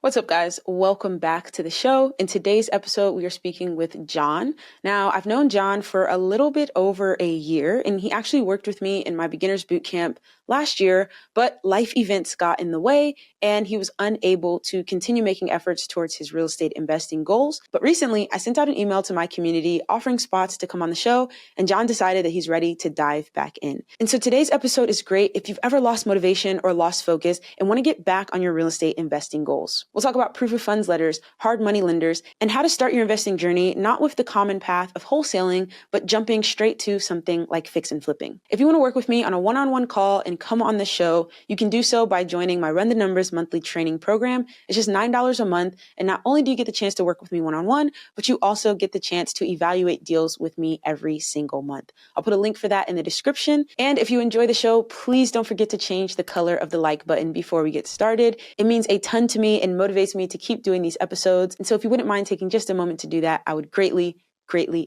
What's up, guys? Welcome back to the show. In today's episode, we are speaking with John. Now, I've known John for a little bit over a year, and he actually worked with me in my beginner's boot camp last year, but life events got in the way, and he was unable to continue making efforts towards his real estate investing goals. But recently, I sent out an email to my community offering spots to come on the show, and John decided that he's ready to dive back in. And so today's episode is great if you've ever lost motivation or lost focus and want to get back on your real estate investing goals. We'll talk about proof of funds letters, hard money lenders, and how to start your investing journey, not with the common path of wholesaling, but jumping straight to something like fix and flipping. If you want to work with me on a one-on-one call and come on the show, you can do so by joining my Run the Numbers monthly training program. It's just $9 a month. And not only do you get the chance to work with me one-on-one, but you also get the chance to evaluate deals with me every single month. I'll put a link for that in the description. And if you enjoy the show, please don't forget to change the color of the like button before we get started. It means a ton to me and motivates me to keep doing these episodes. And so if you wouldn't mind taking just a moment to do that, I would greatly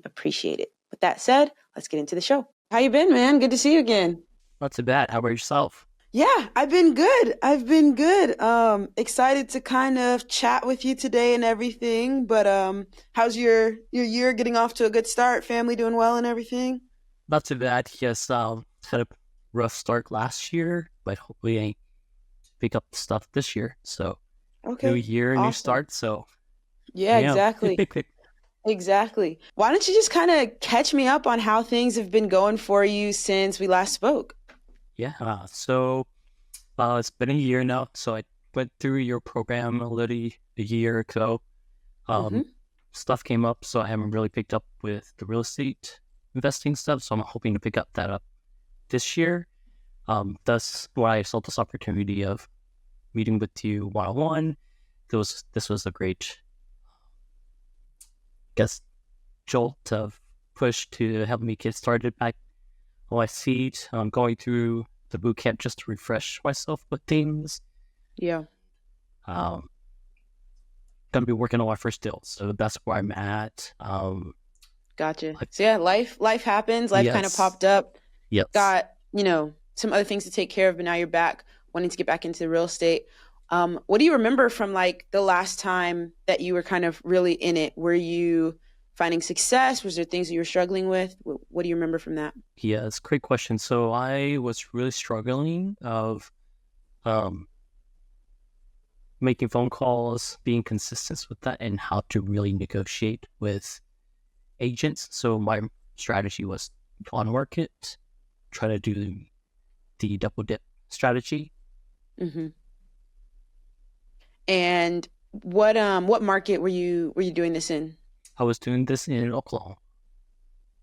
appreciate it. With that said, let's get into the show. How you been, man? Good to see you again. Not too bad. How about yourself? Yeah, I've been good. Excited to kind of chat with you today and everything. But how's your year getting off to a good start? Family doing well and everything? Not too bad. Yes, had a rough start last year, but hopefully I pick up stuff this year. So new year, awesome. New start. So yeah, exactly. Exactly. Why don't you just kind of catch me up on how things have been going for you since we last spoke? Yeah. So it's been a year now. So I went through your program a year ago. Stuff came up, so I haven't really picked up with the real estate investing stuff. So I'm hoping to pick up that up this year. That's why I saw this opportunity of meeting with you one-on-one. This was a great, jolt of push to help me get started back on my feet. I'm going through the boot camp just to refresh myself with things. Yeah. Gonna be working on my first deal, so that's where I'm at. Gotcha. So yeah, life happens. Life kind of popped up. Yes. Got some other things to take care of, but now you're back wanting to get back into real estate. What do you remember from like the last time that you were kind of really in it? Were you finding success? Was there things that you were struggling with? What do you remember from that? Yeah, it's a great question. So I was really struggling of making phone calls, being consistent with that, and how to really negotiate with agents. So my strategy was on market, try to do the double dip strategy. Mm-hmm. And what market were you doing this in? I was doing this in Oklahoma.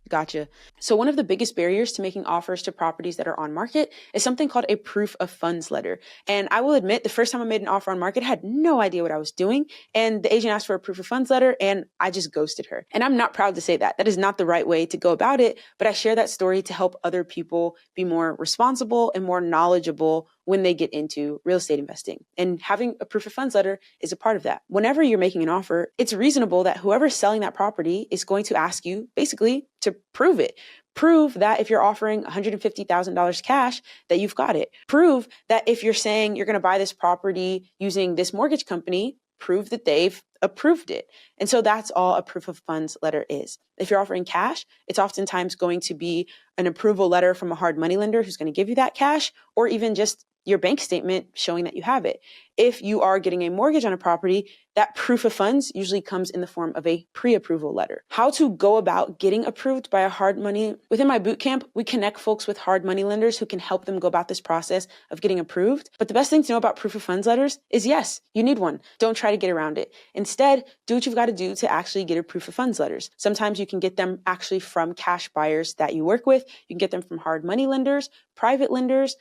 Gotcha. So one of the biggest barriers to making offers to properties that are on market is something called a proof of funds letter. And I will admit, the first time I made an offer on market, I had no idea what I was doing. And the agent asked for a proof of funds letter and I just ghosted her. And I'm not proud to say that. That is not the right way to go about it. But I share that story to help other people be more responsible and more knowledgeable when they get into real estate investing. And having a proof of funds letter is a part of that. Whenever you're making an offer, it's reasonable that whoever's selling that property is going to ask you basically to prove it. Prove that if you're offering $150,000 cash, that you've got it. Prove that if you're saying you're going to buy this property using this mortgage company, prove that they've approved it. And so that's all a proof of funds letter is. If you're offering cash, it's oftentimes going to be an approval letter from a hard money lender who's going to give you that cash, or even just your bank statement showing that you have it. If you are getting a mortgage on a property, that proof of funds usually comes in the form of a pre-approval letter. How to go about getting approved by a hard money. Within my bootcamp, we connect folks with hard money lenders who can help them go about this process of getting approved. But the best thing to know about proof of funds letters is yes, you need one. Don't try to get around it. Instead, do what you've got to do to actually get a proof of funds letters. Sometimes you can get them actually from cash buyers that you work with. You can get them from hard money lenders, private lenders.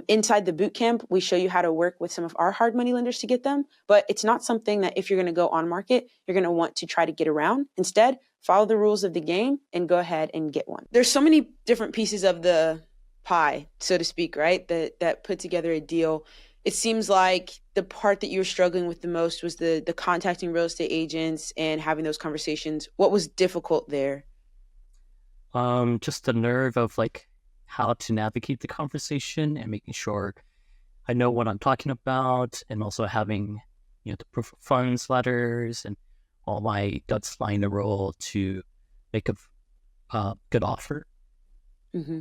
Inside the bootcamp, we show you how to work with some of our hard money lenders to get them, but it's not something that if you're going to go on market, you're going to want to try to get around. Instead, follow the rules of the game and go ahead and get one. There's so many different pieces of the pie, so to speak, right? That put together a deal. It seems like the part that you were struggling with the most was the contacting real estate agents and having those conversations. What was difficult there? Just the nerve of like how to navigate the conversation and making sure I know what I'm talking about, and also having the proof of funds letters and all my ducks line a roll to make a good offer. Mm-hmm.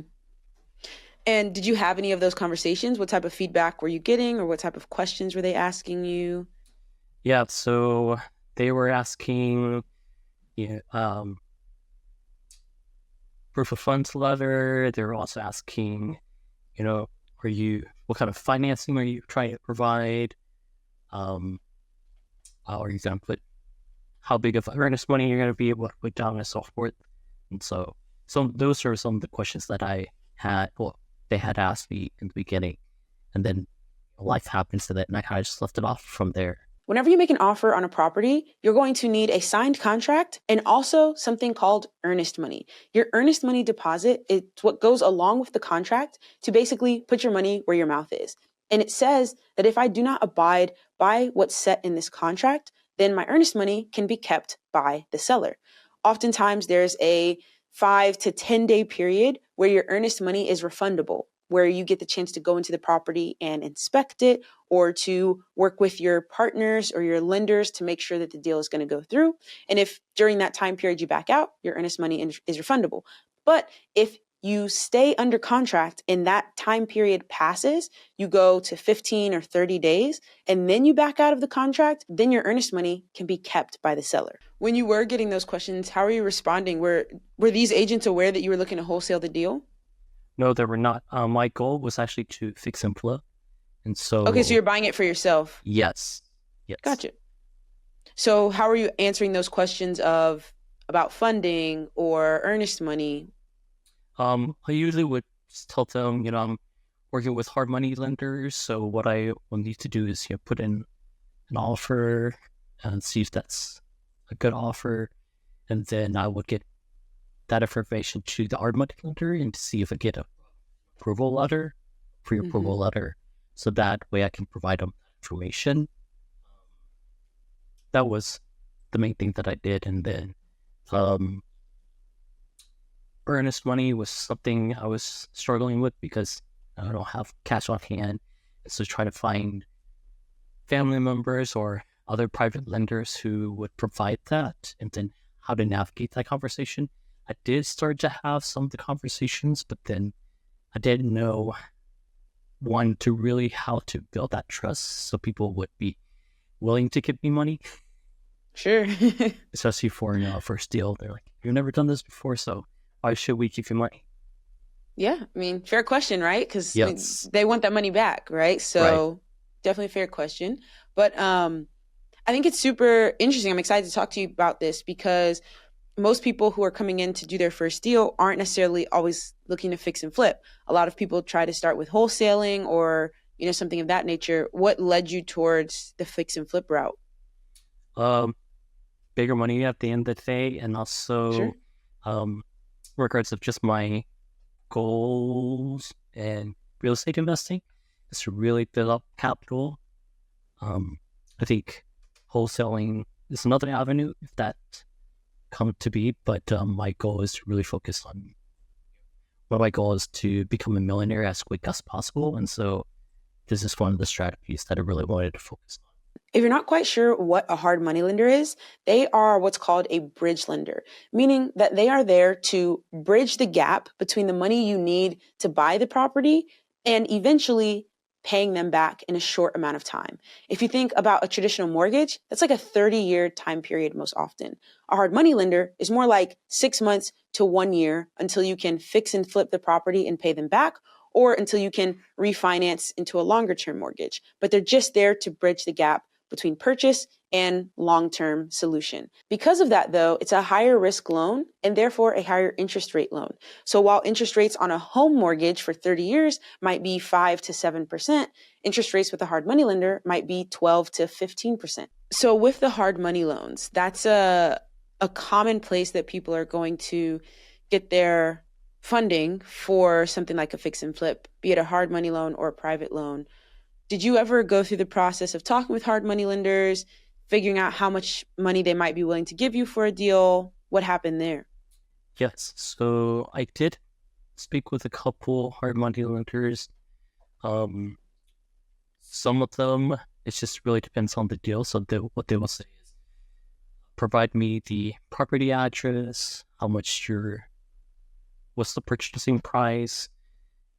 And did you have any of those conversations? What type of feedback were you getting, or what type of questions were they asking you? Yeah, so they were asking, proof of funds letter. They were also asking, what kind of financing are you trying to provide? How are you going to how big of earnest money you're going to be able to put down and so forth. And so those are some of the questions that they had asked me in the beginning. And then life happens to that, and I kind of just left it off from there. Whenever you make an offer on a property, you're going to need a signed contract and also something called earnest money. Your earnest money deposit is what goes along with the contract to basically put your money where your mouth is. And it says that if I do not abide by what's set in this contract, then my earnest money can be kept by the seller. Oftentimes, there's a 5 to 10 day period where your earnest money is refundable, where you get the chance to go into the property and inspect it, or to work with your partners or your lenders to make sure that the deal is going to go through. And if during that time period you back out, your earnest money is refundable. But if you stay under contract and that time period passes, you go to 15 or 30 days, and then you back out of the contract, then your earnest money can be kept by the seller. When you were getting those questions, how are you responding? Were these agents aware that you were looking to wholesale the deal? No, there were not. My goal was actually to fix and flip. And so... Okay, so you're buying it for yourself. Yes. Gotcha. So how are you answering those questions about funding or earnest money? I usually would just tell them, I'm working with hard money lenders. So what I will need to do is, put in an offer and see if that's a good offer. And then I would get that information to the hard money lender and see if I get a approval letter, pre-approval letter. So that way I can provide them information. That was the main thing that I did. And then earnest money was something I was struggling with because I don't have cash on hand. So trying to find family members or other private lenders who would provide that, and then how to navigate that conversation. I did start to have some of the conversations, but then I didn't know to really how to build that trust so people would be willing to give me money. Sure. Especially for first deal. They're like, you've never done this before, so why should we give you money? Yeah, I mean, fair question, right? Because yes. They want that money back, right? So right. Definitely a fair question. But I think it's super interesting. I'm excited to talk to you about this because most people who are coming in to do their first deal aren't necessarily always looking to fix and flip. A lot of people try to start with wholesaling or, something of that nature. What led you towards the fix and flip route? Bigger money at the end of the day, and also regards of just my goals and real estate investing is to really build up capital. I think wholesaling is another avenue if that come to be, but my goal is to really focus on my goal is to become a millionaire as quick as possible. And so this is one of the strategies that I really wanted to focus on. If you're not quite sure what a hard money lender is, they are what's called a bridge lender, meaning that they are there to bridge the gap between the money you need to buy the property and eventually paying them back in a short amount of time. If you think about a traditional mortgage, that's like a 30-year time period most often. A hard money lender is more like 6 months to 1 year until you can fix and flip the property and pay them back, or until you can refinance into a longer term mortgage. But they're just there to bridge the gap between purchase and long-term solution. Because of that, though, it's a higher risk loan and therefore a higher interest rate loan. So while interest rates on a home mortgage for 30 years might be 5 to 7%, interest rates with a hard money lender might be 12 to 15%. So with the hard money loans, that's a common place that people are going to get their funding for something like a fix and flip, be it a hard money loan or a private loan. Did you ever go through the process of talking with hard money lenders, figuring out how much money they might be willing to give you for a deal? What happened there? Yes. So I did speak with a couple hard money lenders. Some of them It just really depends on the deal. So what they will say is, provide me the property address, what's the purchasing price,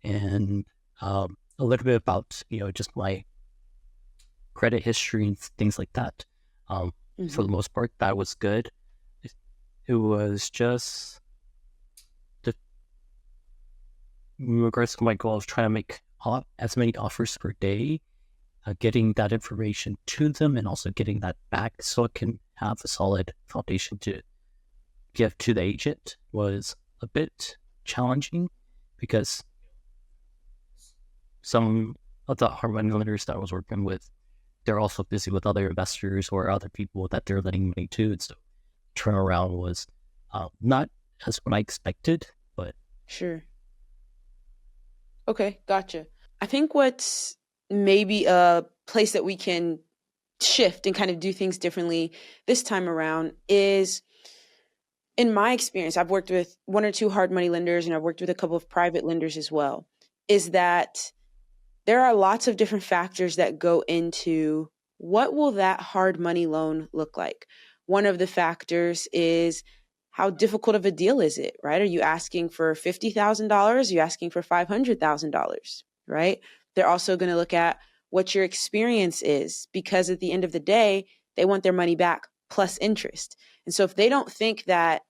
and a little bit about, just my credit history and things like that. For the most part, that was good. It was just in regards to my goal of trying to make as many offers per day, getting that information to them and also getting that back so it can have a solid foundation to give to the agent was a bit challenging, because some of the hard money lenders that I was working with, they're also busy with other investors or other people that they're lending money to. And so turnaround was not as what I expected, but Sure. Okay, gotcha. I think what's maybe a place that we can shift and kind of do things differently this time around is, in my experience, I've worked with one or two hard money lenders and I've worked with a couple of private lenders as well, is that there are lots of different factors that go into what will that hard money loan look like. One of the factors is, how difficult of a deal is it, right? Are you asking for $50,000? Are you asking for $500,000, right? They're also going to look at what your experience is, because at the end of the day, they want their money back plus interest. And so if they don't think that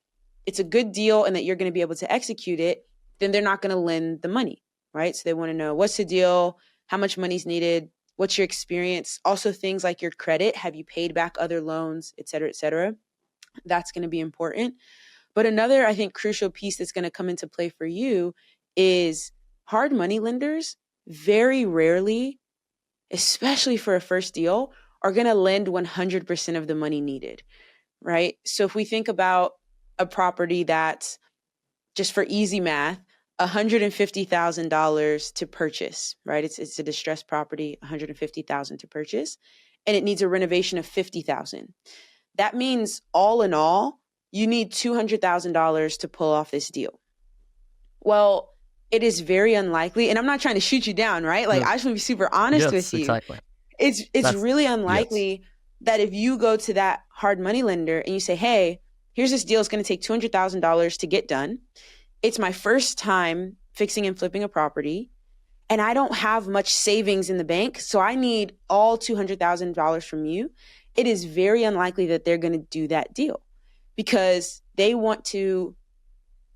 it's a good deal and that you're going to be able to execute it, then they're not going to lend the money, right? So they want to know, what's the deal? How much money's needed? What's your experience? Also things like your credit. Have you paid back other loans, et cetera, et cetera? That's going to be important. But another, I think, crucial piece that's going to come into play for you is hard money lenders very rarely, especially for a first deal, are going to lend 100% of the money needed, right? So if we think about a property that's, just for easy math, $150,000 to purchase, right? It's a distressed property, $150,000 to purchase, and it needs a renovation of $50,000. That means all in all, you need $200,000 to pull off this deal. Well, it is very unlikely, and I'm not trying to shoot you down, right? Like, I just want to be super honest with you. Exactly. It's really unlikely that if you go to that hard money lender and you say, hey, here's this deal, it's going to take $200,000 to get done. It's my first time fixing and flipping a property, and I don't have much savings in the bank, so I need all $200,000 from you. It is very unlikely that they're going to do that deal, because they want to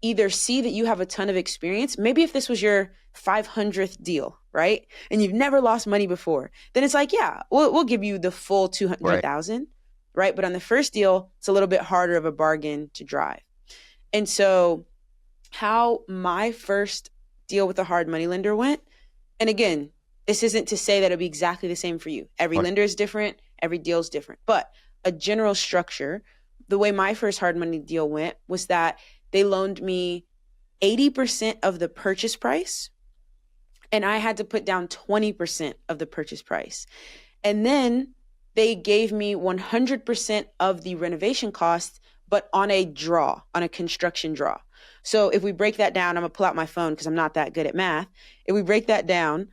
either see that you have a ton of experience. Maybe if this was your 500th deal, right? And you've never lost money before, then it's like, yeah, we'll give you the full 200,000, right? But on the first deal, it's a little bit harder of a bargain to drive. And so how my first deal with a hard money lender went, and again, this isn't to say that it'll be exactly the same for you. Every lender is different. Every deal is different. But a general structure, the way my first hard money deal went was that they loaned me 80% of the purchase price, and I had to put down 20% of the purchase price. And then they gave me 100% of the renovation costs, but on a construction draw. So if we break that down, I'm going to pull out my phone because I'm not that good at math. If we break that down,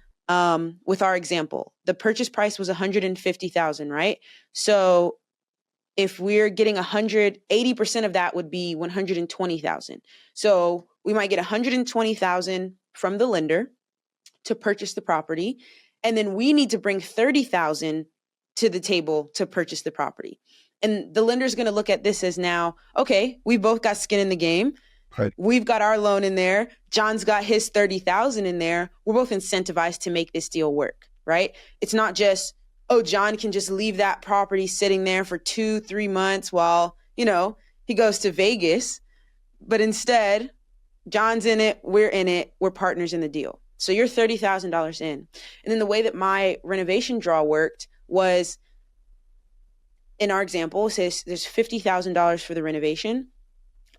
with our example, the purchase price was $150,000, right? So if we're getting 80% of that would be $120,000. So we might get $120,000 from the lender to purchase the property, and then we need to bring $30,000 to the table to purchase the property. And the lender's going to look at this as, now, okay, we both got skin in the game. Right. We've got our loan in there. John's got his $30,000 in there. We're both incentivized to make this deal work, right? It's not just, oh, John can just leave that property sitting there for 2-3 months while, he goes to Vegas. But instead, John's in it, we're in it, we're partners in the deal. So you're $30,000 in. And then the way that my renovation draw worked was, in our example, says there's $50,000 for the renovation.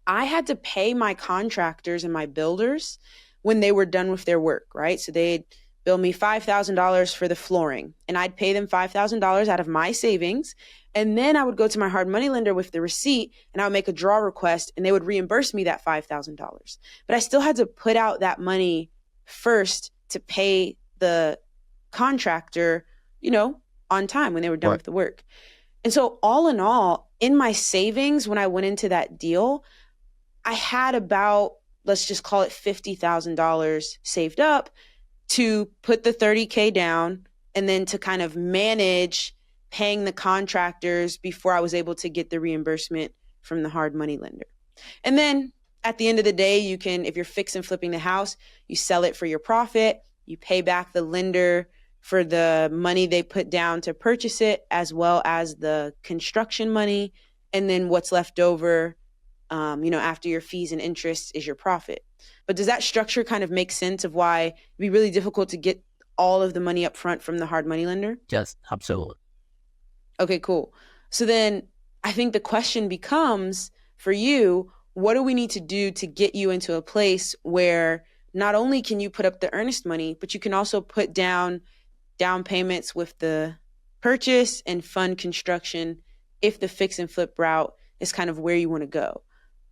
I had to pay my contractors and my builders when they were done with their work, right? So they'd bill me $5,000 for the flooring, and I'd pay them $5,000 out of my savings. And then I would go to my hard money lender with the receipt, and I would make a draw request, and they would reimburse me that $5,000. But I still had to put out that money first to pay the contractor, on time when they were done Right. with the work. And so all in all, in my savings, when I went into that deal, I had about, let's just call it $50,000 saved up to put the 30K down and then to kind of manage paying the contractors before I was able to get the reimbursement from the hard money lender. And then at the end of the day, you can, if you're fix and flipping the house, you sell it for your profit, you pay back the lender for the money they put down to purchase it, as well as the construction money. And then what's left over, after your fees and interest is your profit. But does that structure kind of make sense of why it'd be really difficult to get all of the money up front from the hard money lender? Yes, absolutely. Okay, cool. So then I think the question becomes for you, what do we need to do to get you into a place where not only can you put up the earnest money, but you can also put down payments with the purchase and fund construction if the fix and flip route is kind of where you want to go?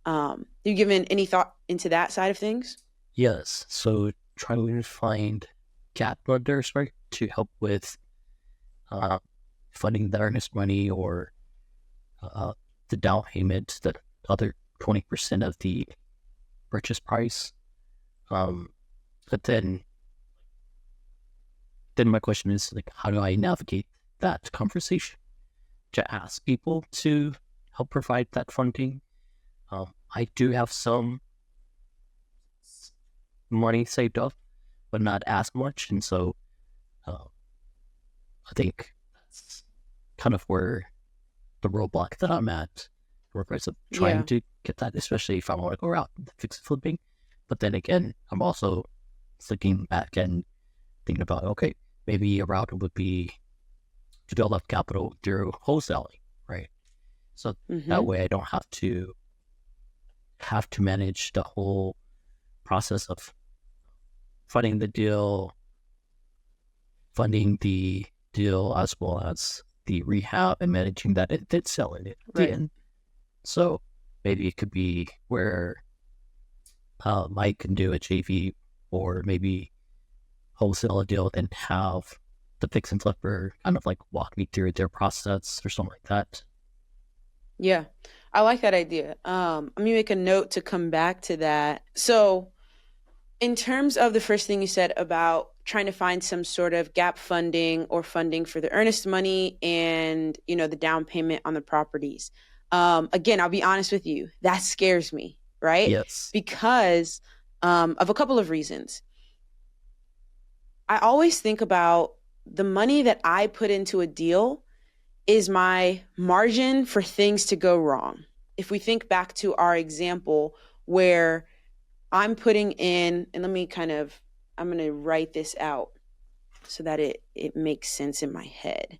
You given any thought into that side of things? Yes. So trying to find gap lenders, right, to help with funding the earnest money or the down payment, the other 20% of the purchase price. But then my question is, like, how do I navigate that conversation to ask people to help provide that funding? I do have some money saved up, but not as much, and so I think that's kind of where the roadblock that I'm at, regards of trying to get that, especially if I want to go out and fix flipping. But then again, I'm also looking back and thinking about, okay, maybe a route would be to build up capital through wholesaling, right? So that way I don't have to manage the whole process of funding the deal, as well as the rehab and managing that and then selling it at the end. So maybe it could be where Mike can do a JV or maybe wholesale a deal and have the fix and flipper kind of like walk me through their process or something like that. Yeah, I like that idea. Let me make a note to come back to that. So in terms of the first thing you said about trying to find some sort of gap funding or funding for the earnest money and, the down payment on the properties. Again, I'll be honest with you, that scares me, right? Yes. Because of a couple of reasons. I always think about the money that I put into a deal is my margin for things to go wrong. If we think back to our example where I'm putting in, and I'm going to write this out so that it makes sense in my head.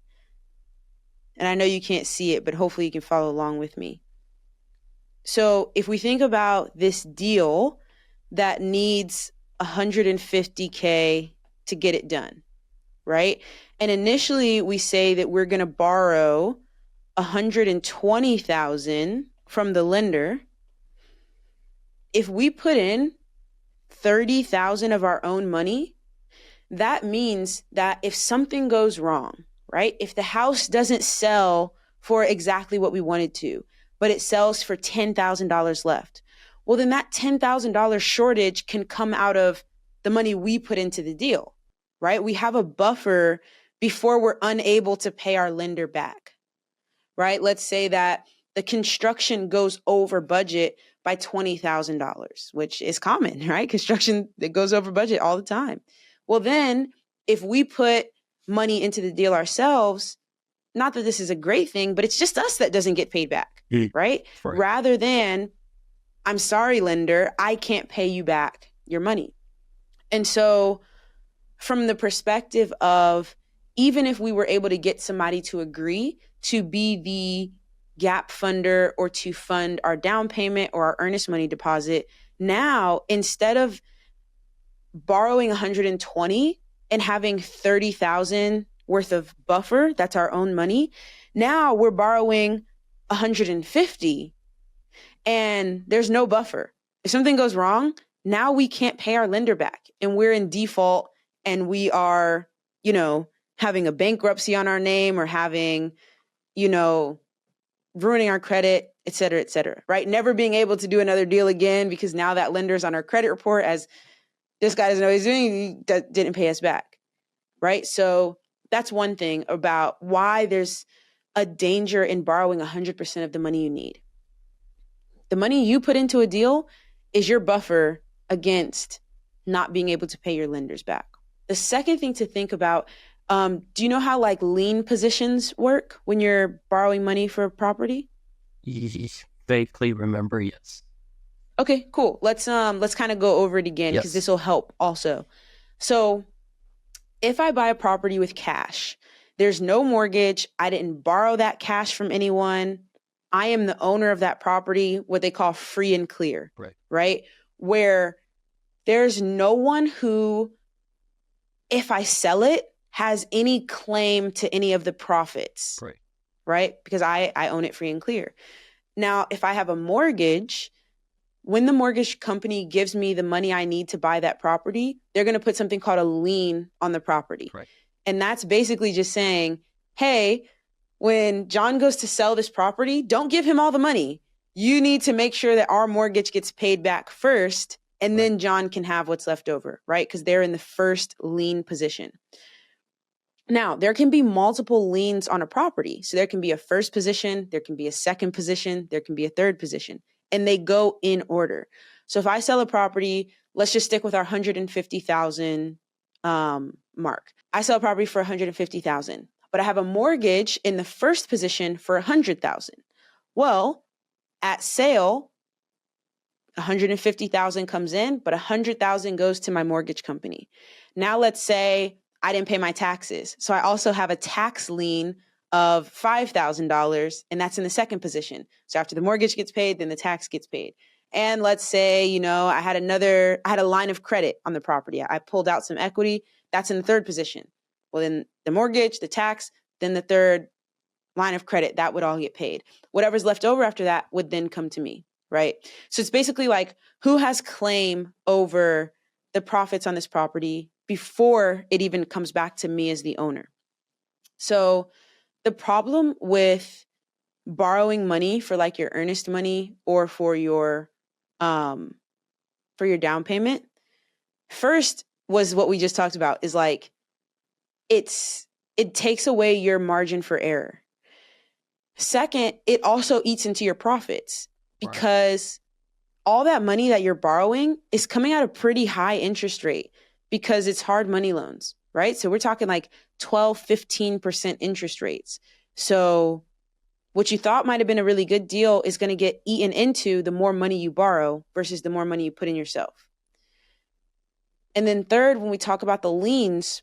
And I know you can't see it, but hopefully you can follow along with me. So if we think about this deal that needs $150K to get it done, right? And initially we say that we're going to borrow $120,000 from the lender. If we put in $30,000 of our own money, that means that if something goes wrong, right? If the house doesn't sell for exactly what we wanted to, but it sells for $10,000 left, well, then that $10,000 shortage can come out of the money we put into the deal, right? We have a buffer before we're unable to pay our lender back, right? Let's say that the construction goes over budget by $20,000, which is common, right? Construction that goes over budget all the time. Well, then if we put money into the deal ourselves, not that this is a great thing, but it's just us that doesn't get paid back, right? Rather than, I'm sorry, lender, I can't pay you back your money. And so from the perspective of, even if we were able to get somebody to agree to be the gap funder or to fund our down payment or our earnest money deposit, now instead of borrowing 120 and having 30,000 worth of buffer, that's our own money, now we're borrowing 150 and there's no buffer. If something goes wrong, now we can't pay our lender back and we're in default and we are, having a bankruptcy on our name or having, ruining our credit, et cetera, right? Never being able to do another deal again because now that lender's on our credit report as this guy doesn't know what he's doing, he didn't pay us back, right? So that's one thing about why there's a danger in borrowing 100% of the money you need. The money you put into a deal is your buffer against not being able to pay your lenders back. The second thing to think about, do you know how like lien positions work when you're borrowing money for a property? Vaguely remember, yes. Okay, cool. Let's kind of go over it again because this will help also. So if I buy a property with cash, there's no mortgage. I didn't borrow that cash from anyone. I am the owner of that property, what they call free and clear, right? Where there's no one who, if I sell it, has any claim to any of the profits, right? Because I own it free and clear. Now, if I have a mortgage, when the mortgage company gives me the money I need to buy that property, they're going to put something called a lien on the property. And that's basically just saying, hey, when John goes to sell this property, don't give him all the money. You need to make sure that our mortgage gets paid back first, and then John can have what's left over, right? Because they're in the first lien position. Now, there can be multiple liens on a property. So there can be a first position, there can be a second position, there can be a third position, and they go in order. So if I sell a property, let's just stick with our 150,000 mark. I sell a property for 150,000, but I have a mortgage in the first position for 100,000. Well, at sale, 150,000 comes in, but 100,000 goes to my mortgage company. Now let's say I didn't pay my taxes. So I also have a tax lien of $5,000, and that's in the second position. So after the mortgage gets paid, then the tax gets paid. And let's say, I had a line of credit on the property. I pulled out some equity. That's in the third position. Well, then the mortgage, the tax, then the third line of credit, that would all get paid. Whatever's left over after that would then come to me, right? So it's basically like who has claim over the profits on this property before it even comes back to me as the owner. So the problem with borrowing money for like your earnest money or for your down payment, first was what we just talked about, is like it takes away your margin for error. Second, it also eats into your profits because all that money that you're borrowing is coming at a pretty high interest rate because it's hard money loans, right? So we're talking like 12, 15% interest rates. So what you thought might have been a really good deal is going to get eaten into the more money you borrow versus the more money you put in yourself. And then third, when we talk about the liens,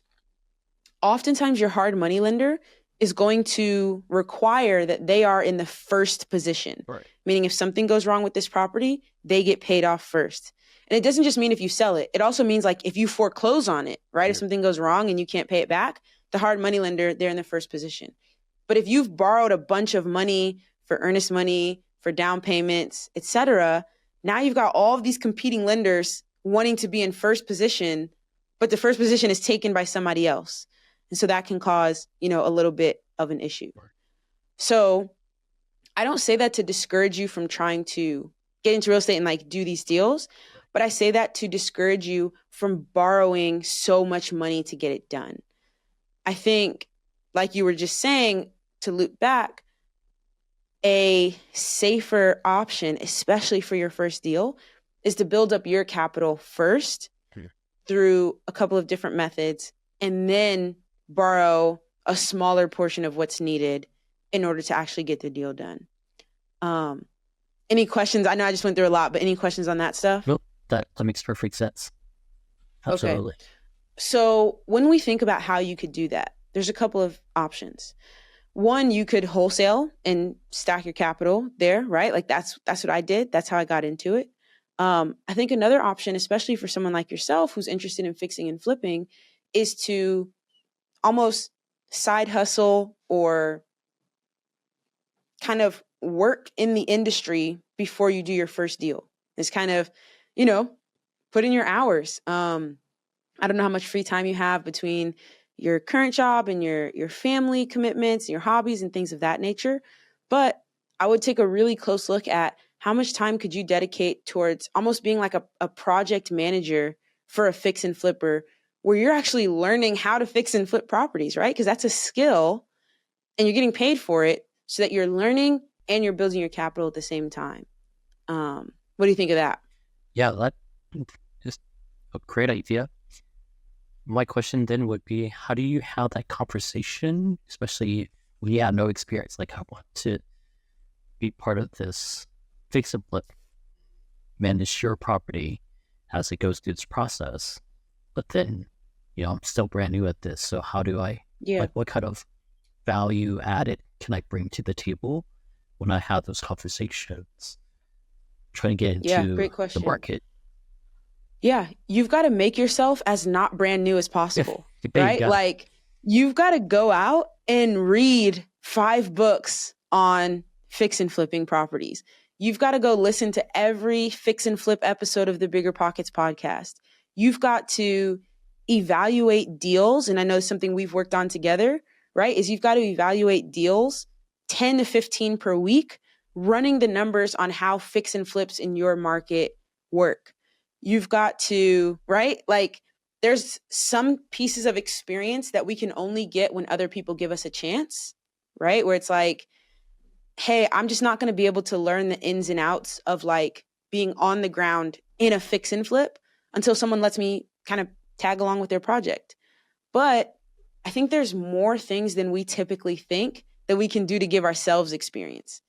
oftentimes your hard money lender is going to require that they are in the first position, meaning if something goes wrong with this property, they get paid off first. And it doesn't just mean if you sell it. It also means like if you foreclose on it, right? If something goes wrong and you can't pay it back, the hard money lender, they're in the first position. But if you've borrowed a bunch of money for earnest money, for down payments, et cetera, now you've got all of these competing lenders wanting to be in first position, but the first position is taken by somebody else. And so that can cause, a little bit of an issue. So I don't say that to discourage you from trying to get into real estate and like do these deals, but I say that to discourage you from borrowing so much money to get it done. I think, like you were just saying, to loop back, a safer option, especially for your first deal, is to build up your capital first through a couple of different methods and then borrow a smaller portion of what's needed in order to actually get the deal done. Any questions? I know I just went through a lot, but any questions on that stuff? Nope, that makes perfect sense. Absolutely. Okay. So when we think about how you could do that, there's a couple of options. One, you could wholesale and stack your capital there, right? Like that's what I did. That's how I got into it. I think another option, especially for someone like yourself who's interested in fixing and flipping, is to almost side hustle or kind of work in the industry before you do your first deal. It's kind of, put in your hours. I don't know how much free time you have between, your current job and your family commitments, your hobbies and things of that nature. But I would take a really close look at how much time could you dedicate towards almost being like a project manager for a fix and flipper, where you're actually learning how to fix and flip properties, right? Because that's a skill and you're getting paid for it, so that you're learning and you're building your capital at the same time. What do you think of that? Yeah, that is a great idea. My question then would be, how do you have that conversation, especially when you have no experience? Like, I want to be part of this fix and flip, manage your property as it goes through this process. But then, I'm still brand new at this. So how do I, what kind of value added can I bring to the table when I have those conversations, trying to get into great question. the market? Yeah, you've got to make yourself as not brand new as possible, right? Like, you've got to go out and read 5 books on fix and flipping properties. You've got to go listen to every fix and flip episode of the Bigger Pockets podcast. You've got to evaluate deals. And I know something we've worked on together, right, is you've got to evaluate deals 10 to 15 per week, running the numbers on how fix and flips in your market work. You've got to, right? Like, there's some pieces of experience that we can only get when other people give us a chance, right? Where it's like, hey, I'm just not going to be able to learn the ins and outs of like being on the ground in a fix and flip until someone lets me kind of tag along with their project. But I think there's more things than we typically think that we can do to give ourselves experience,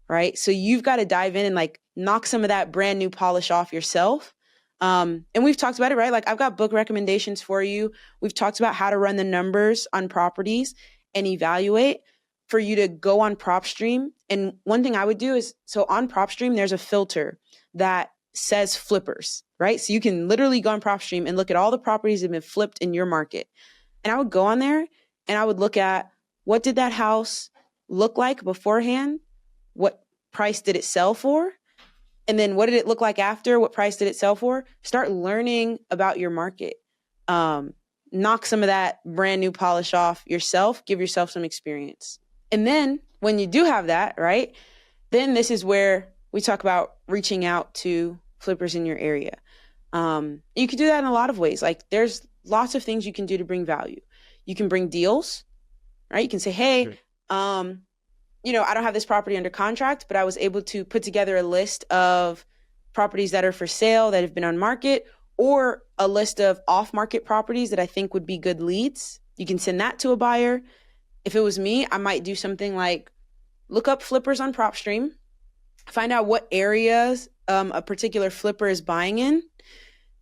right? So you've got to dive in and like knock some of that brand new polish off yourself. And we've talked about it, right? Like, I've got book recommendations for you. We've talked about how to run the numbers on properties and evaluate for you to go on PropStream. And one thing I would do is, so on PropStream, there's a filter that says flippers, right? So you can literally go on PropStream and look at all the properties that have been flipped in your market. And I would go on there and I would look at, what did that house look like beforehand? What price did it sell for? And then what did it look like after? What price did it sell for? Start learning about your market. Knock some of that brand new polish off yourself. Give yourself some experience. And then when you do have that, right, then this is where we talk about reaching out to flippers in your area. You can do that in a lot of ways. Like, there's lots of things you can do to bring value. You can bring deals, right? You can say, hey, I don't have this property under contract, but I was able to put together a list of properties that are for sale that have been on market, or a list of off-market properties that I think would be good leads. You can send that to a buyer. If it was me, I might do something like look up flippers on PropStream, find out what areas a particular flipper is buying in.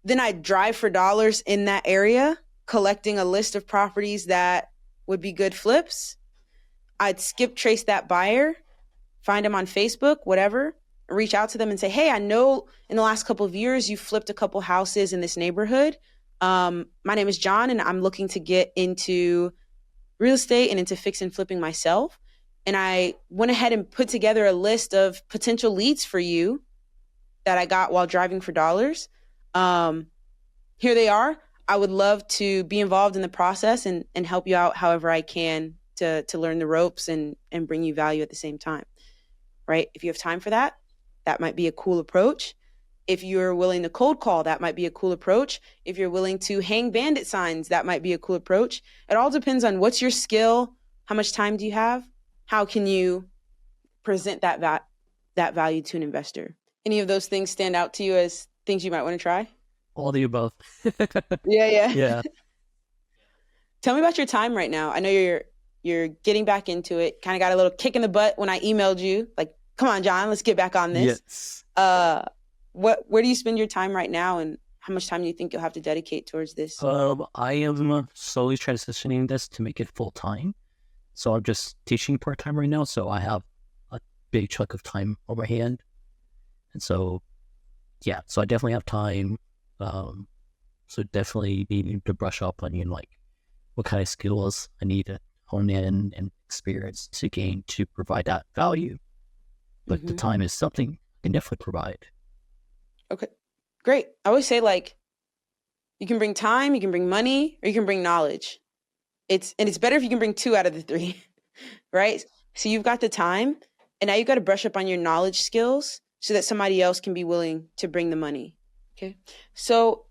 Then I drive for dollars in that area, collecting a list of properties that would be good flips. I'd skip trace that buyer, find them on Facebook, whatever, reach out to them and say, hey, I know in the last couple of years you flipped a couple houses in this neighborhood. My name is John, and I'm looking to get into real estate and into fix and flipping myself. And I went ahead and put together a list of potential leads for you that I got while driving for dollars. Here they are. I would love to be involved in the process and help you out however I can to learn the ropes and bring you value at the same time, right? If you have time for that, that might be a cool approach. If you're willing to cold call, that might be a cool approach. If you're willing to hang bandit signs, that might be a cool approach. It all depends on what's your skill, how much time do you have, how can you present that value to an investor. Any of those things stand out to you as things you might want to try? All the above. Yeah. Tell me about your time right now. I know you're getting back into it. Kind of got a little kick in the butt when I emailed you, like, come on, John, let's get back on this. Yes. Where do you spend your time right now, and how much time do you think you'll have to dedicate towards this? I am slowly transitioning this to make it full time. So I'm just teaching part time right now. So I have a big chunk of time on my hand. And so, yeah, so I definitely have time. So definitely needing to brush up on, like, what kind of skills I need to hone in and experience to gain to provide that value. But the time is something I can definitely provide. Okay, great. I always say, like, you can bring time, you can bring money, or you can bring knowledge, It's better if you can bring 2 out of the 3, right? So you've got the time, and now you've got to brush up on your knowledge skills so that somebody else can be willing to bring the money. Okay. So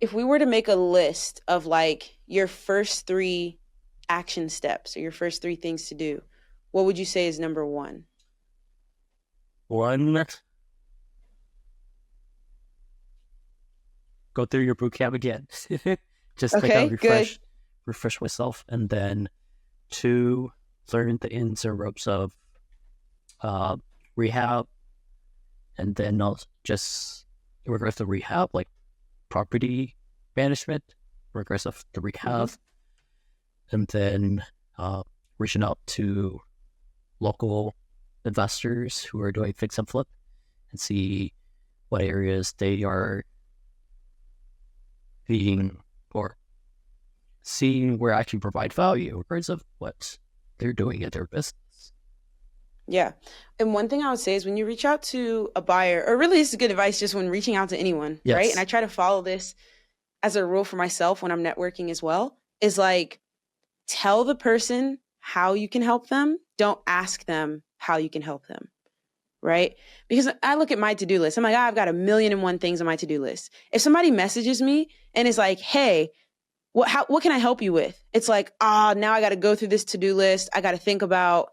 if we were to make a list of like your first 3 action steps or your first 3 things to do, what would you say is number 1? 1, go through your boot camp again. Just to kind of refresh myself. And then 2, learn the ins and ropes of rehab. And then I'll just, in regards to rehab, like property management, in regards of the rehab. And then reaching out to local investors who are doing fix and flip and see what areas they are being or seeing where I can provide value in regards of what they're doing in their business. Yeah. And one thing I would say is when you reach out to a buyer, or really this is good advice just when reaching out to anyone, right? And I try to follow this as a rule for myself when I'm networking as well, is like, tell the person how you can help them. Don't ask them how you can help them, right? Because I look at my to-do list. I'm like, I've got 1,000,001 things on my to-do list. If somebody messages me and is like, hey, what can I help you with? It's like, now I got to go through this to-do list. I got to think about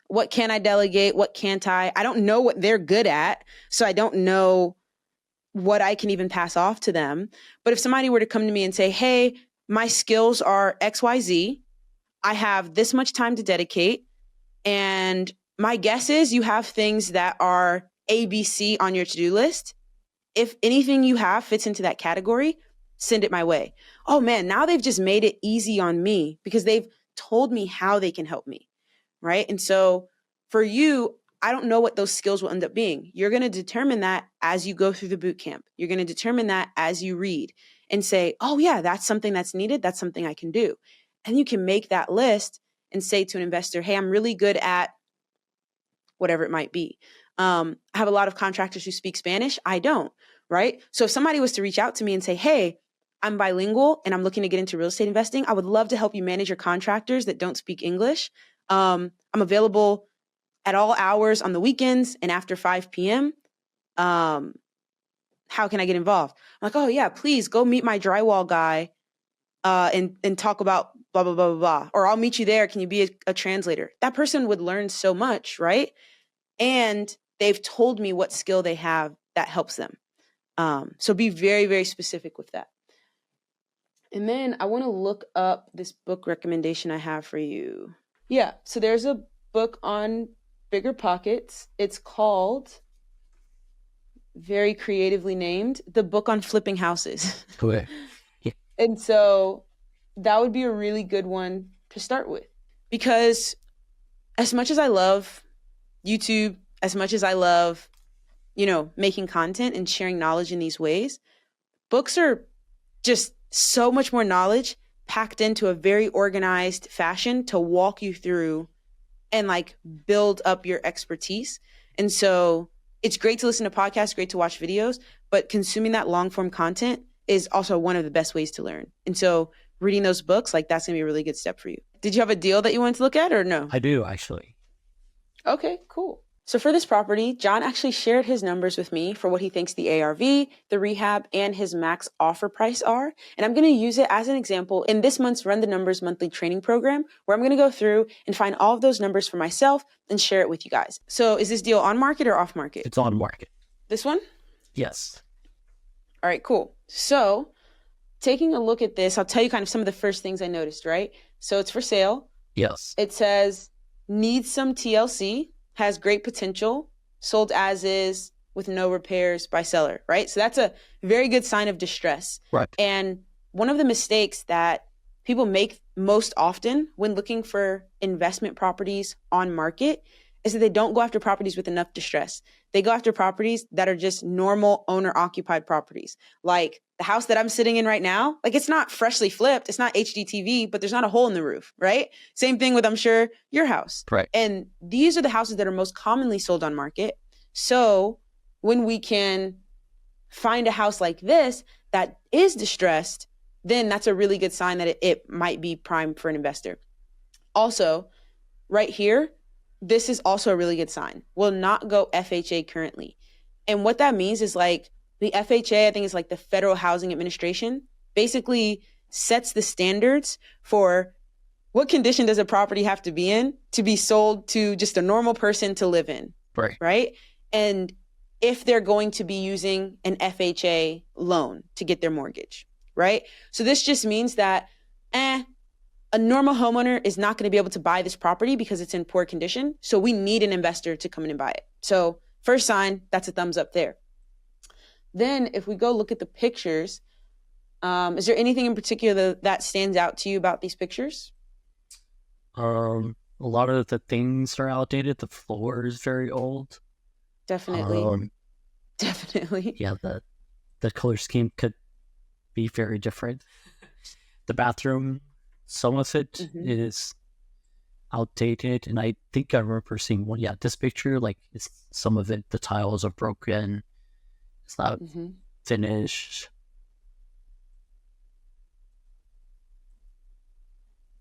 what can I delegate? What can't I? I don't know what they're good at. So I don't know what I can even pass off to them. But if somebody were to come to me and say, hey, my skills are XYZ, I have this much time to dedicate, and my guess is you have things that are ABC on your to-do list. If anything you have fits into that category, send it my way. Oh man, now they've just made it easy on me because they've told me how they can help me, right? And so for you, I don't know what those skills will end up being. You're going to determine that as you go through the boot camp. You're going to determine that as you read and say, oh yeah, that's something that's needed. That's something I can do. And you can make that list and say to an investor, hey, I'm really good at whatever it might be. I have a lot of contractors who speak Spanish. I don't, right? So if somebody was to reach out to me and say, hey, I'm bilingual and I'm looking to get into real estate investing, I would love to help you manage your contractors that don't speak English. I'm available at all hours on the weekends and after 5 p.m. How can I get involved? I'm like, oh yeah, please go meet my drywall guy and talk about blah, blah, blah, blah, blah. Or I'll meet you there. Can you be a translator? That person would learn so much, right? And they've told me what skill they have that helps them. So be very, very specific with that. And then I want to look up this book recommendation I have for you. Yeah, so there's a book on bigger pockets. It's called, very creatively named, The Book on Flipping Houses. Cool. Yeah. And so that would be a really good one to start with. Because as much as I love YouTube, as much as I love, making content and sharing knowledge in these ways, books are just so much more knowledge packed into a very organized fashion to walk you through and like build up your expertise. And so it's great to listen to podcasts, great to watch videos, but consuming that long form content is also one of the best ways to learn. And so reading those books, like that's gonna be a really good step for you. Did you have a deal that you wanted to look at or no? I do actually. Okay, cool. So for this property, John actually shared his numbers with me for what he thinks the ARV, the rehab, and his max offer price are. And I'm going to use it as an example in this month's Run the Numbers monthly training program, where I'm going to go through and find all of those numbers for myself and share it with you guys. So is this deal on market or off market? It's on market. This one? Yes. All right, cool. So taking a look at this, I'll tell you kind of some of the first things I noticed, right? So it's for sale. Yes. It says, needs some TLC. Has great potential, sold as is with no repairs by seller, right? So that's a very good sign of distress. Right. And one of the mistakes that people make most often when looking for investment properties on market is that they don't go after properties with enough distress. They go after properties that are just normal owner-occupied properties. Like the house that I'm sitting in right now, like it's not freshly flipped, it's not HGTV, but there's not a hole in the roof, right? Same thing with, I'm sure, your house. Right. And these are the houses that are most commonly sold on market. So when we can find a house like this that is distressed, then that's a really good sign that it might be prime for an investor. Also, right here, this is also a really good sign. Will not go FHA currently. And what that means is like the FHA, I think is like the Federal Housing Administration, basically sets the standards for what condition does a property have to be in to be sold to just a normal person to live in. Right. And if they're going to be using an FHA loan to get their mortgage. Right. So this just means that a normal homeowner is not going to be able to buy this property because it's in poor condition. So we need an investor to come in and buy it. So first sign, that's a thumbs up there. Then if we go look at the pictures, is there anything in particular that stands out to you about these pictures? A lot of the things are outdated. The floor is very old. Definitely. Definitely. Yeah, the color scheme could be very different. The bathroom, some of it is outdated, and I think I remember seeing one. Yeah, this picture, like, some of it, the tiles are broken. It's not finished.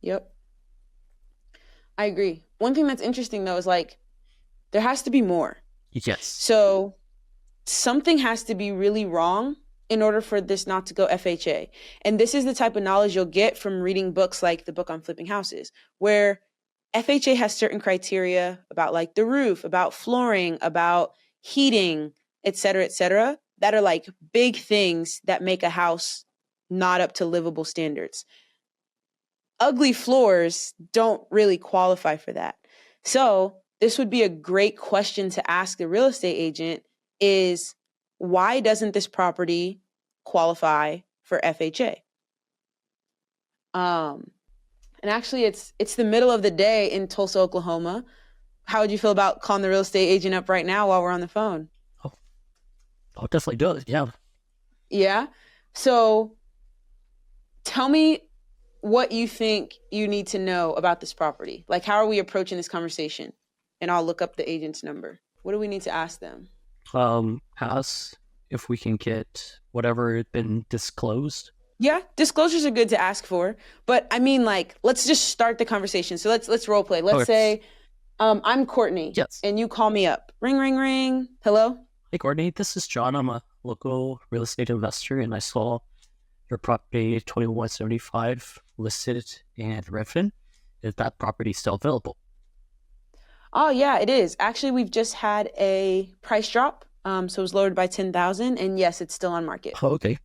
Yep. I agree. One thing that's interesting, though, is like there has to be more. Yes. So something has to be really wrong in order for this not to go FHA. And this is the type of knowledge you'll get from reading books like the book on flipping houses, where FHA has certain criteria about like the roof, about flooring, about heating, et cetera, that are like big things that make a house not up to livable standards. Ugly floors don't really qualify for that. So this would be a great question to ask the real estate agent is, why doesn't this property qualify for FHA? And actually, it's the middle of the day in Tulsa, Oklahoma. How would you feel about calling the real estate agent up right now while we're on the phone? Oh, I'll definitely do it. Yeah. Yeah. So tell me what you think you need to know about this property. Like, how are we approaching this conversation? And I'll look up the agent's number. What do we need to ask them? Ask if we can get whatever had been disclosed. Yeah, disclosures are good to ask for, but I mean, like, let's just start the conversation. So let's role play. Let's say, I'm Courtney. Yes. And you call me up. Ring, ring, ring. Hello. Hey, Courtney. This is John. I'm a local real estate investor, and I saw your property 2175 listed in Redfin. Is that property still available? Oh yeah, it is. Actually, we've just had a price drop. So it was lowered by 10,000, and yes, it's still on market. Oh, okay.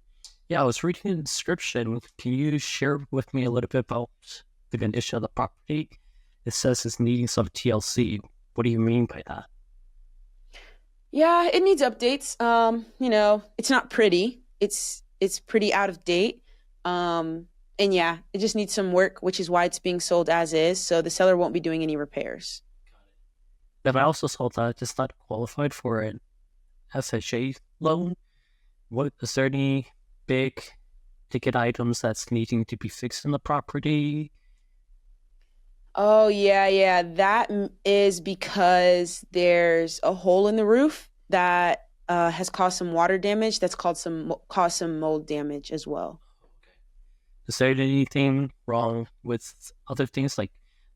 Yeah, I was reading the description. Can you share with me a little bit about the condition of the property? It says it's needing some TLC. What do you mean by that? Yeah, it needs updates. It's not pretty. It's pretty out of date. And yeah, it just needs some work, which is why it's being sold as is. So the seller won't be doing any repairs. But I also saw that it's not qualified for an FHA loan. Is there any big ticket items that's needing to be fixed in the property? Oh, yeah. That is because there's a hole in the roof that has caused some water damage. That's caused some mold damage as well. Okay. Is there anything wrong with other things like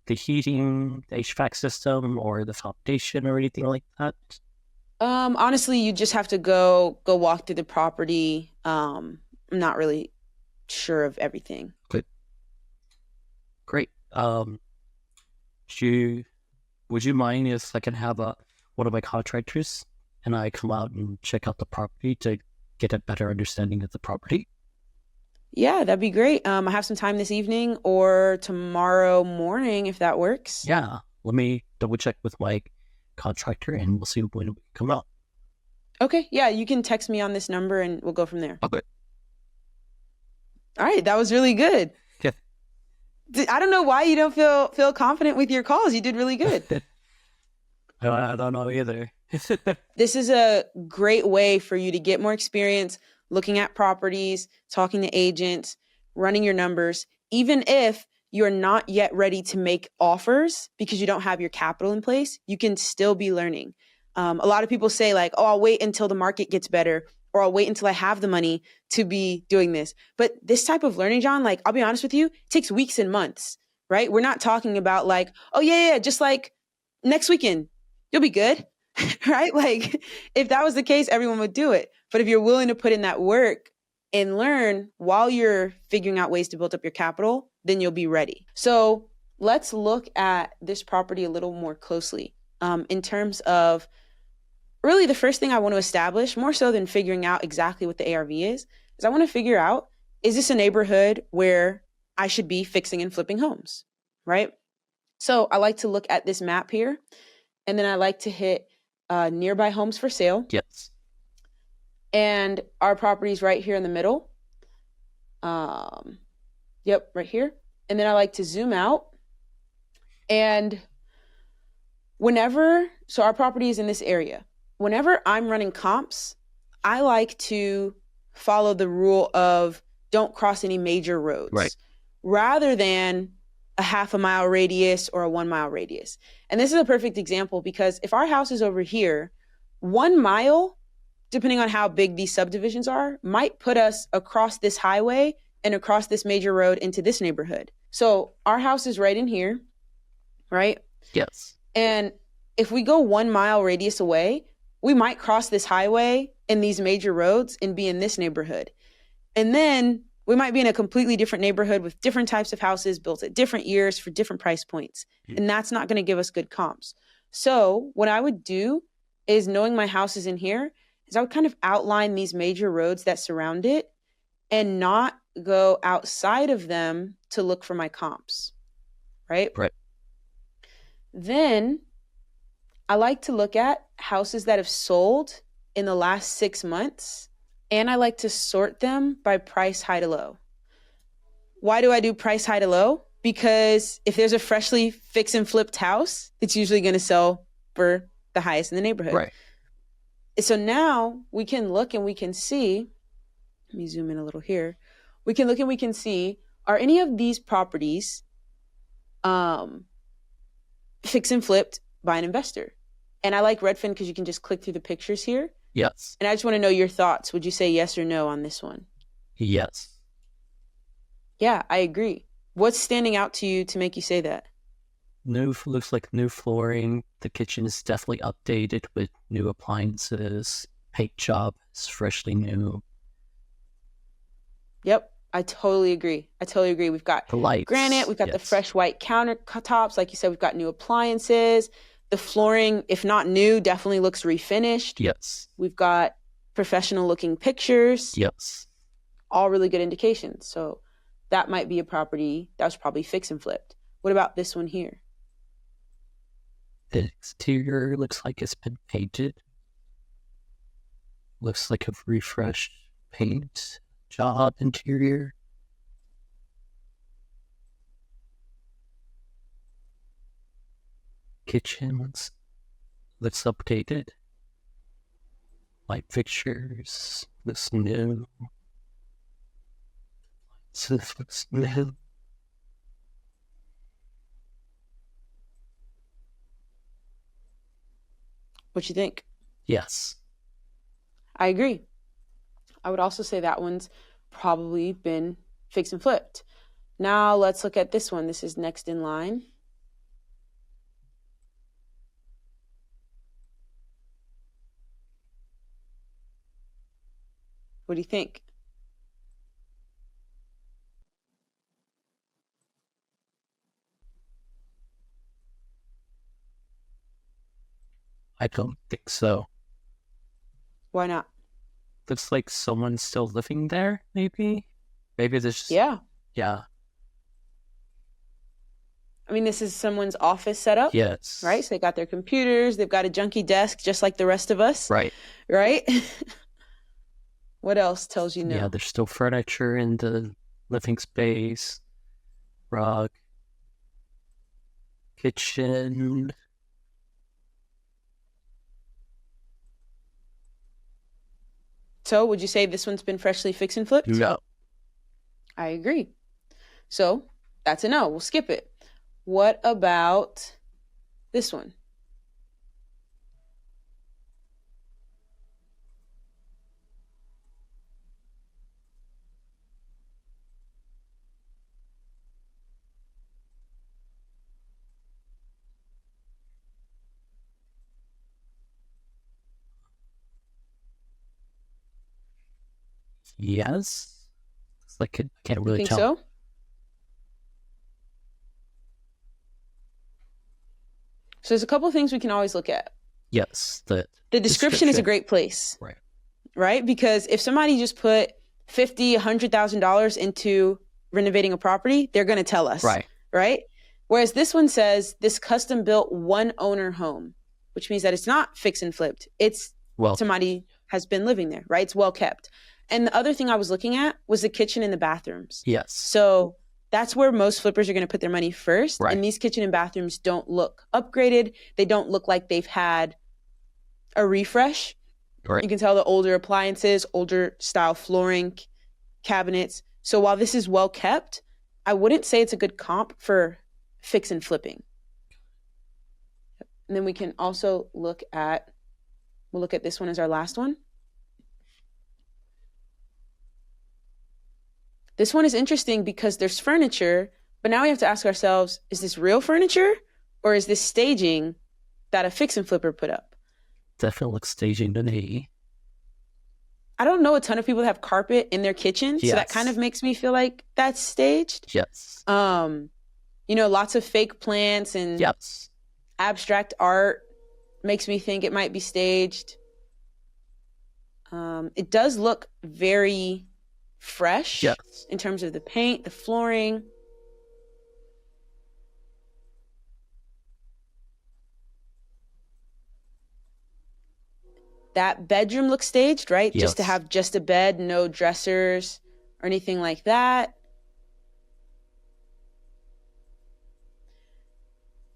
the heating, the HVAC system, or the foundation, or anything like that? Honestly, you just have to go walk through the property. I'm not really sure of everything. Good. Great. Would you mind if I can have one of my contractors and I come out and check out the property to get a better understanding of the property? Yeah, that'd be great. I have some time this evening or tomorrow morning, if that works. Yeah, let me double check with my contractor and we'll see when we come out. Okay, yeah, you can text me on this number and we'll go from there. Okay. All right, that was really good. Yeah. I don't know why you don't feel confident with your calls. You did really good. I don't know either. This is a great way for you to get more experience looking at properties, talking to agents, running your numbers, even if you're not yet ready to make offers because you don't have your capital in place, you can still be learning. A lot of people say like, oh, I'll wait until the market gets better or I'll wait until I have the money to be doing this. But this type of learning, John, like, I'll be honest with you, it takes weeks and months, right? We're not talking about like, oh yeah, just like next weekend, you'll be good, right? Like if that was the case, everyone would do it. But if you're willing to put in that work and learn while you're figuring out ways to build up your capital, then you'll be ready. So let's look at this property a little more closely in terms of really the first thing I want to establish, more so than figuring out exactly what the ARV is I want to figure out, is this a neighborhood where I should be fixing and flipping homes, right? So I like to look at this map here, and then I like to hit nearby homes for sale. Yes. And our property is right here in the middle. Yep, right here. And then I like to zoom out. And so our property is in this area. Whenever I'm running comps, I like to follow the rule of don't cross any major roads, right, rather than a half a mile radius or a 1 mile radius. And this is a perfect example because if our house is over here, 1 mile, depending on how big these subdivisions are, might put us across this highway and across this major road into this neighborhood. So our house is right in here, right? Yes. And if we go 1 mile radius away, we might cross this highway and these major roads and be in this neighborhood. And then we might be in a completely different neighborhood with different types of houses built at different years for different price points. And that's not going to give us good comps. So what I would do is, knowing my house is in here, is I would kind of outline these major roads that surround it and not go outside of them to look for my comps, right? Right. Then I like to look at houses that have sold in the last 6 months, and I like to sort them by price high to low. Why do I do price high to low? Because if there's a freshly fix and flipped house, it's usually going to sell for the highest in the neighborhood. Right. So now we can look and we can see, let me zoom in a little here. We can look and we can see, are any of these properties fix and flipped by an investor? And I like Redfin because you can just click through the pictures here. Yes. And I just want to know your thoughts. Would you say yes or no on this one? Yes. Yeah, I agree. What's standing out to you to make you say that? Looks like new flooring. The kitchen is definitely updated with new appliances. Paint job is freshly new. Yep, I totally agree. We've got the lights, granite. We've got the fresh white countertops. Like you said, we've got new appliances. The flooring, if not new, definitely looks refinished. Yes. We've got professional looking pixtures. Yes. All really good indications. So that might be a property that was probably fix and flipped. What about this one here? The exterior looks like it's been painted. Looks like a refreshed paint job interior. Kitchen looks updated. Light fixtures looks new. This looks new. What you think? Yes. I agree. I would also say that one's probably been fix and flipped. Now let's look at this one. This is next in line. What do you think? I don't think so. Why not? Looks like someone's still living there, maybe? Maybe there's just... Yeah. Yeah. I mean, this is someone's office setup. Yes. Right? So they got their computers. They've got a junky desk just like the rest of us. Right. Right? What else tells you no? Yeah, there's still furniture in the living space. Rug. Kitchen. So would you say this one's been freshly fix and flipped? No. I agree. So that's a no. We'll skip it. What about this one? Yes. It's like I can't really Think tell. so? So there's a couple of things we can always look at. Yes. The description is a great place, Right. right? Because if somebody just put $50,000, $100,000 into renovating a property, they're going to tell us, right? Whereas this one says this custom built one owner home, which means that it's not fix and flipped. It's somebody has been living there, right? It's well kept. And the other thing I was looking at was the kitchen and the bathrooms. Yes. So that's where most flippers are going to put their money first. Right. And these kitchen and bathrooms don't look upgraded. They don't look like they've had a refresh. Right. You can tell the older appliances, older style flooring, cabinets. So while this is well kept, I wouldn't say it's a good comp for fix and flipping. And then we can also look at, we'll look at this one as our last one. This one is interesting because there's furniture, but now we have to ask ourselves, is this real furniture or is this staging that a fix and flipper put up? Definitely looks staging to me. I don't know a ton of people that have carpet in their kitchen, so that kind of makes me feel like that's staged. Yes. You know, lots of fake plants and abstract art makes me think it might be staged. It does look very fresh in terms of the paint, the flooring. That bedroom looks staged, right? Yes. Just to have just a bed, no dressers or anything like that.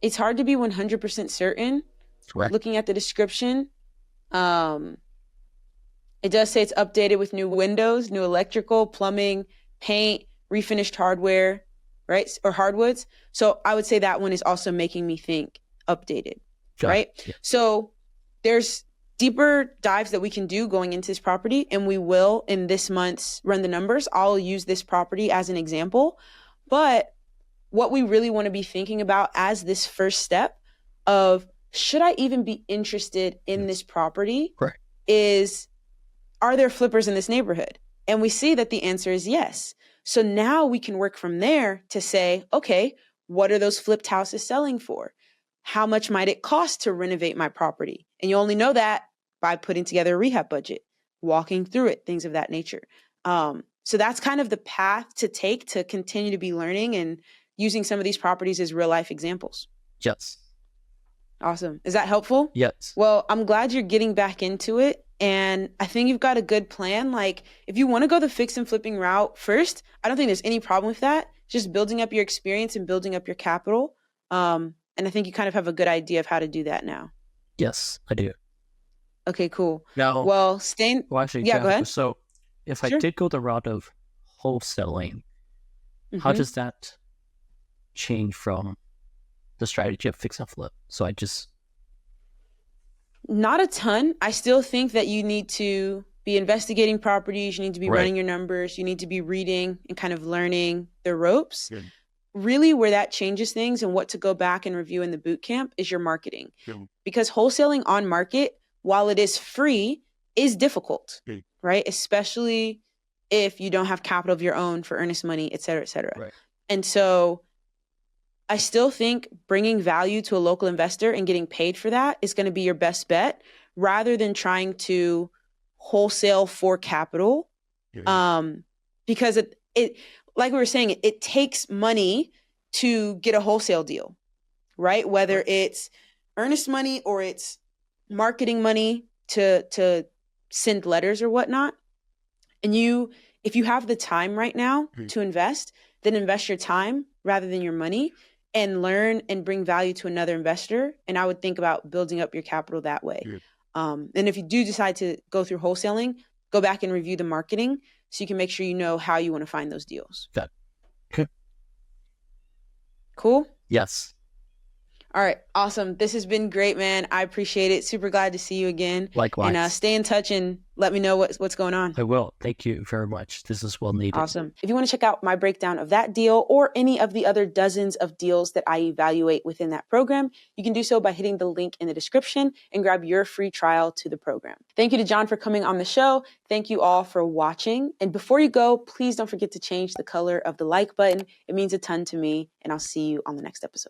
It's hard to be 100% certain. Correct. Looking at the description. It does say it's updated with new windows, new electrical, plumbing, paint, refinished hardware, right? Or hardwoods. So I would say that one is also making me think updated, right? Yeah. So there's deeper dives that we can do going into this property, and we will in this month's Run the Numbers. I'll use this property as an example, but what we really want to be thinking about as this first step of should I even be interested in this property is, are there flippers in this neighborhood? And we see that the answer is yes. So now we can work from there to say, okay, what are those flipped houses selling for? How much might it cost to renovate my property? And you only know that by putting together a rehab budget, walking through it, things of that nature. So that's kind of the path to take to continue to be learning and using some of these properties as real life examples. Yes. Awesome. Is that helpful? Yes. Well, I'm glad you're getting back into it. And I think you've got a good plan. Like if you want to go the fix and flipping route first, I don't think there's any problem with that. Just building up your experience and building up your capital. And I think you kind of have a good idea of how to do that now. Yes, I do. Okay, cool. Now, well, go ahead. So if I did go the route of wholesaling, how does that change from the strategy of fix and flip? So not a ton. I still think that you need to be investigating properties. You need to be running your numbers. You need to be reading and kind of learning the ropes. Good. Really where that changes things and what to go back and review in the boot camp is your marketing. Good. Because wholesaling on market, while it is free, is difficult, right? Especially if you don't have capital of your own for earnest money, et cetera, et cetera. Right. And so I still think bringing value to a local investor and getting paid for that is going to be your best bet rather than trying to wholesale for capital. Because it like we were saying, it takes money to get a wholesale deal, right? Whether it's earnest money or it's marketing money to send letters or whatnot. And if you have the time right now to invest, then invest your time rather than your money and learn and bring value to another investor. And I would think about building up your capital that way. And if you do decide to go through wholesaling, go back and review the marketing so you can make sure you know how you want to find those deals. Okay. Cool? Yes. All right. Awesome. This has been great, man. I appreciate it. Super glad to see you again. And Likewise. stay in touch and let me know what's going on. I will. Thank you very much. This is well needed. Awesome. If you want to check out my breakdown of that deal or any of the other dozens of deals that I evaluate within that program, you can do so by hitting the link in the description and grab your free trial to the program. Thank you to John for coming on the show. Thank you all for watching. And before you go, please don't forget to change the color of the like button. It means a ton to me, and I'll see you on the next episode.